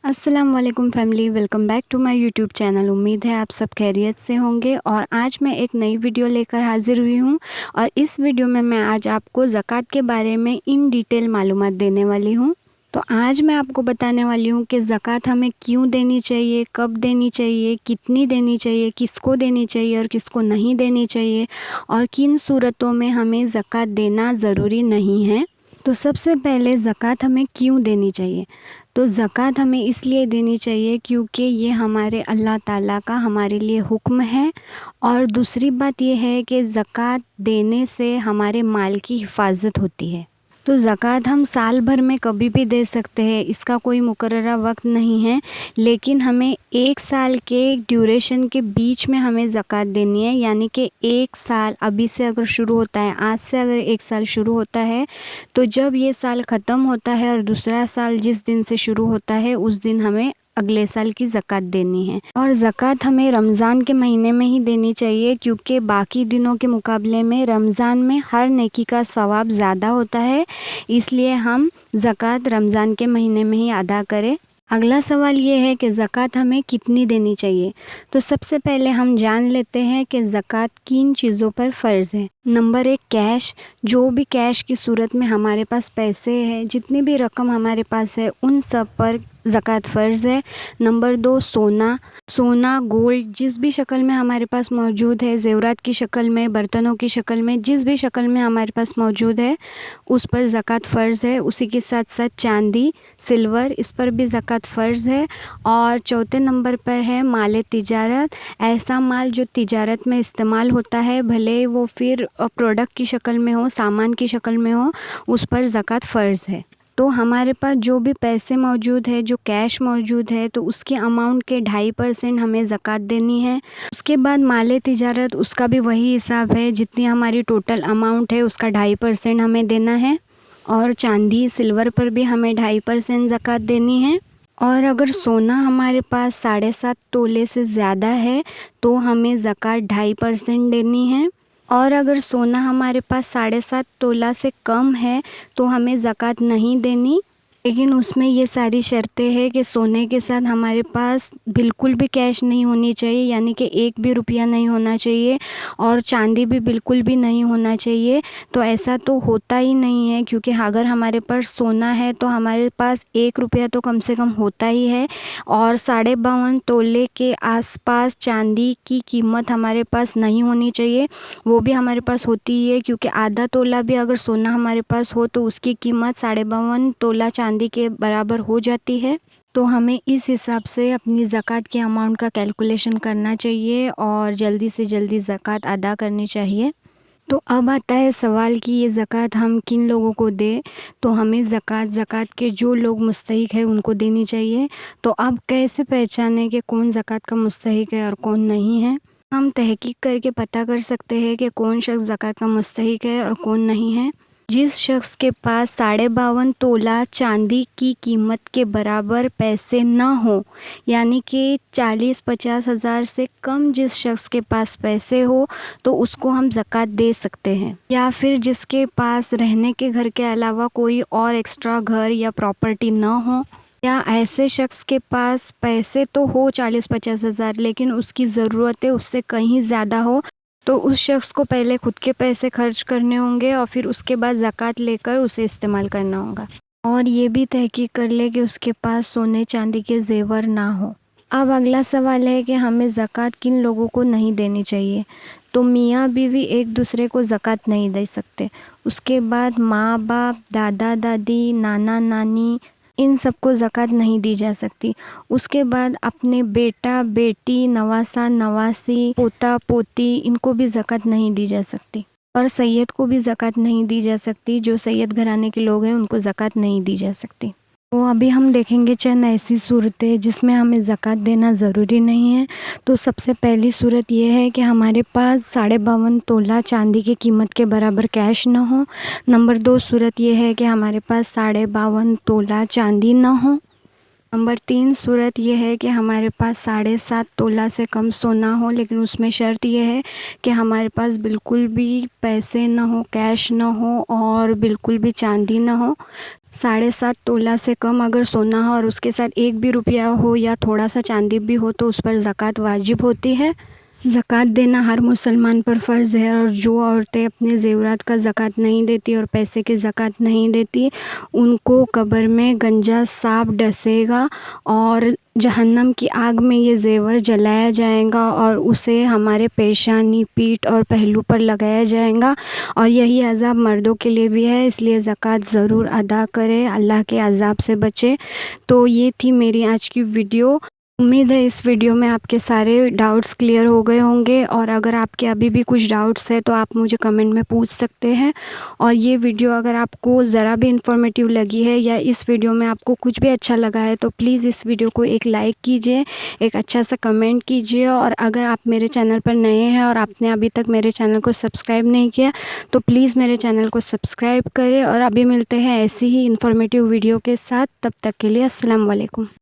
السلام علیکم family, welcome back to my YouTube channel. امید ہے آپ سب خیریت سے ہوں گے اور آج میں ایک نئی ویڈیو لے کر حاضر ہوئی ہوں اور اس ویڈیو میں آج آپ کو زکوٰۃ کے بارے میں ان ڈیٹیل معلومات دینے والی ہوں۔ تو آج میں آپ کو بتانے والی ہوں کہ زکوٰۃ ہمیں کیوں دینی چاہیے، کب دینی چاہیے، کتنی دینی چاہیے، کس کو دینی چاہیے اور کس کو نہیں دینی چاہیے، اور کن صورتوں میں ہمیں زکوٰۃ دینا ضروری نہیں ہے۔ تو سب سے پہلے زکوٰۃ ہمیں کیوں دینی چاہیے؟ تو زکوٰۃ ہمیں اس لیے دینی چاہیے کیونکہ یہ ہمارے اللہ تعالیٰ کا ہمارے لیے حکم ہے، اور دوسری بات یہ ہے کہ زکوٰۃ دینے سے ہمارے مال کی حفاظت ہوتی ہے۔ تو زکوٰۃ ہم سال بھر میں کبھی بھی دے سکتے ہیں، اس کا کوئی مقررہ وقت نہیں ہے، لیکن ہمیں 1 سال کے ڈیوریشن کے بیچ میں ہمیں زکوٰۃ دینی ہے۔ یعنی کہ 1 سال ابھی سے اگر شروع ہوتا ہے، آج سے اگر 1 سال شروع ہوتا ہے تو جب یہ سال ختم ہوتا ہے اور دوسرا سال جس دن سے شروع ہوتا ہے اس دن ہمیں اگلے سال کی زکوٰۃ دینی ہے۔ اور زکوٰۃ ہمیں رمضان کے مہینے میں ہی دینی چاہیے کیونکہ باقی دنوں کے مقابلے میں رمضان میں ہر نیکی کا ثواب زیادہ ہوتا ہے، اس لیے ہم زکوٰۃ رمضان کے مہینے میں ہی ادا کریں۔ اگلا سوال یہ ہے کہ زکوٰۃ ہمیں کتنی دینی چاہیے۔ تو سب سے پہلے ہم جان لیتے ہیں کہ زکوٰۃ کن چیزوں پر فرض ہے۔ Number 1، cash. جو بھی کیش کی صورت میں ہمارے پاس پیسے ہیں، جتنی بھی رقم ہمارے پاس ہے ان سب پر زکوٰۃ فرض ہے۔ نمبر 2، سونا گولڈ جس بھی شکل میں ہمارے پاس موجود ہے، زیورات کی شکل میں، برتنوں کی شکل میں، جس بھی شکل میں ہمارے پاس موجود ہے اس پر زکوٰۃ فرض ہے۔ اسی کے ساتھ ساتھ چاندی، سلور، اس پر بھی زکوٰۃ فرض ہے۔ اور چوتھے نمبر پر ہے مال تجارت۔ ایسا مال جو تجارت میں استعمال ہوتا ہے، بھلے وہ پھر پروڈکٹ کی شکل میں ہو، سامان کی شکل میں ہو، اس پر زکوٰۃ فرض ہے۔ تو ہمارے پاس جو بھی پیسے موجود ہے، جو کیش موجود ہے، تو اس کے اماؤنٹ کے 2.5% ہمیں زکوٰۃ دینی ہے۔ اس کے بعد مال تجارت، اس کا بھی وہی حساب ہے، جتنی ہماری ٹوٹل اماؤنٹ ہے اس کا 2.5% ہمیں دینا ہے۔ اور چاندی، سلور پر بھی ہمیں 2.5% زکوٰۃ دینی ہے۔ اور اگر سونا ہمارے پاس 7.5 تولے سے زیادہ ہے تو ہمیں زکوٰۃ 2.5% دینی ہے۔ اور اگر سونا ہمارے پاس 7.5 تولہ سے کم ہے تو ہمیں زکوٰۃ نہیں دینی، لیکن اس میں یہ ساری شرطیں ہیں کہ سونے کے ساتھ ہمارے پاس بالکل بھی کیش نہیں ہونی چاہیے، یعنی کہ 1 بھی روپیہ نہیں ہونا چاہیے، اور چاندی بھی بالکل بھی نہیں ہونا چاہیے۔ تو ایسا تو ہوتا ہی نہیں ہے، کیونکہ اگر ہمارے پاس سونا ہے تو ہمارے پاس 1 روپیہ تو کم سے کم ہوتا ہی ہے، اور 52.5 تولے کے آس پاس چاندی کی قیمت ہمارے پاس نہیں ہونی چاہیے، وہ بھی ہمارے پاس ہوتی ہی ہے، کیونکہ آدھا تولہ بھی اگر سونا ہمارے پاس ہو تو اس کی قیمت 52.5 تولہ چاندی کے برابر ہو جاتی ہے۔ تو ہمیں اس حساب سے اپنی زکوٰۃ کے اماؤنٹ کا کیلکولیشن کرنا چاہیے اور جلدی سے جلدی زکوٰۃ ادا کرنی چاہیے۔ تو اب آتا ہے سوال کہ یہ زکوٰۃ ہم کن لوگوں کو دیں۔ تو ہمیں زکوٰۃ کے جو لوگ مستحق ہیں ان کو دینی چاہیے۔ تو اب کیسے پہچانے کہ کون زکوٰۃ کا مستحق ہے اور کون نہیں ہے؟ ہم تحقیق کر کے پتہ کر سکتے ہیں کہ کون شخص زکوٰۃ کا مستحق ہے اور کون نہیں ہے۔ جس شخص کے پاس 52.5 تولہ چاندی کی قیمت کے برابر پیسے نہ ہوں، یعنی کہ 40-50 ہزار سے کم جس شخص کے پاس پیسے ہو تو اس کو ہم زکوٰۃ دے سکتے ہیں۔ یا پھر جس کے پاس رہنے کے گھر کے علاوہ کوئی اور ایکسٹرا گھر یا پراپرٹی نہ ہو، یا ایسے شخص کے پاس پیسے تو ہو 40-50 ہزار لیکن اس کی ضرورتیں اس سے کہیں زیادہ ہو، تو اس شخص کو پہلے خود کے پیسے خرچ کرنے ہوں گے اور پھر اس کے بعد زکوٰۃ لے کر اسے استعمال کرنا ہوگا۔ اور یہ بھی تحقیق کر لے کہ اس کے پاس سونے چاندی کے زیور نہ ہو۔ اب اگلا سوال ہے کہ ہمیں زکوٰۃ کن لوگوں کو نہیں دینی چاہیے۔ تو میاں بیوی ایک دوسرے کو زکوٰۃ نہیں دے سکتے۔ اس کے بعد ماں باپ، دادا دادی، نانا نانی، ان سب کو زکوٰۃ نہیں دی جا سکتی۔ اس کے بعد اپنے بیٹا بیٹی، نواسا نواسی، پوتا پوتی، ان کو بھی زکوٰۃ نہیں دی جا سکتی۔ اور سید کو بھی زکوٰۃ نہیں دی جا سکتی، جو سید گھرانے کے لوگ ہیں ان کو زکوٰۃ نہیں دی جا سکتی۔ تو ابھی ہم دیکھیں گے چند ایسی صورتیں جس میں ہمیں زکوٰۃ دینا ضروری نہیں ہے۔ تو سب سے پہلی صورت یہ ہے کہ ہمارے پاس 52.5 تولہ چاندی کی قیمت کے برابر کیش نہ ہو۔ نمبر 2 صورت یہ ہے کہ ہمارے پاس 52.5 تولہ چاندی نہ ہو۔ نمبر 3 صورت یہ ہے کہ ہمارے پاس 7.5 تولہ سے کم سونا ہو، لیکن اس میں شرط یہ ہے کہ ہمارے پاس بالکل بھی پیسے نہ ہو، کیش نہ ہو اور بالکل بھی چاندی نہ ہو۔ 7.5 تولہ سے کم اگر سونا ہو اور اس کے ساتھ 1 بھی روپیہ ہو یا تھوڑا سا چاندی بھی ہو تو اس پر زکوٰۃ واجب ہوتی ہے۔ زکوٰۃ دینا ہر مسلمان پر فرض ہے، اور جو عورتیں اپنے زیورات کا زکوٰۃ نہیں دیتی اور پیسے کی زکوٰۃ نہیں دیتی ان کو قبر میں گنجا سانپ ڈسے گا اور جہنم کی آگ میں یہ زیور جلایا جائے گا اور اسے ہمارے پیشانی، پیٹھ اور پہلو پر لگایا جائے گا، اور یہی عذاب مردوں کے لیے بھی ہے، اس لیے زکوٰۃ ضرور ادا کرے، اللہ کے عذاب سے بچے۔ تو یہ تھی میری آج کی ویڈیو۔ امید ہے اس ویڈیو میں آپ کے سارے ڈاؤٹس کلیئر ہو گئے ہوں گے، اور اگر آپ کے ابھی بھی کچھ ڈاؤٹس ہے تو آپ مجھے کمنٹ میں پوچھ سکتے ہیں۔ اور یہ ویڈیو اگر آپ کو ذرا بھی انفارمیٹیو لگی ہے یا اس ویڈیو میں آپ کو کچھ بھی اچھا لگا ہے تو پلیز اس ویڈیو کو ایک لائک کیجئے، ایک اچھا سا کمنٹ کیجئے، اور اگر آپ میرے چینل پر نئے ہیں اور آپ نے ابھی تک میرے چینل کو سبسکرائب نہیں کیا تو پلیز میرے چینل کو سبسکرائب کریں، اور ابھی ملتے ہیں ایسی ہی انفارمیٹیو ویڈیو کے ساتھ۔ تب تک کے لیے السلام علیکم۔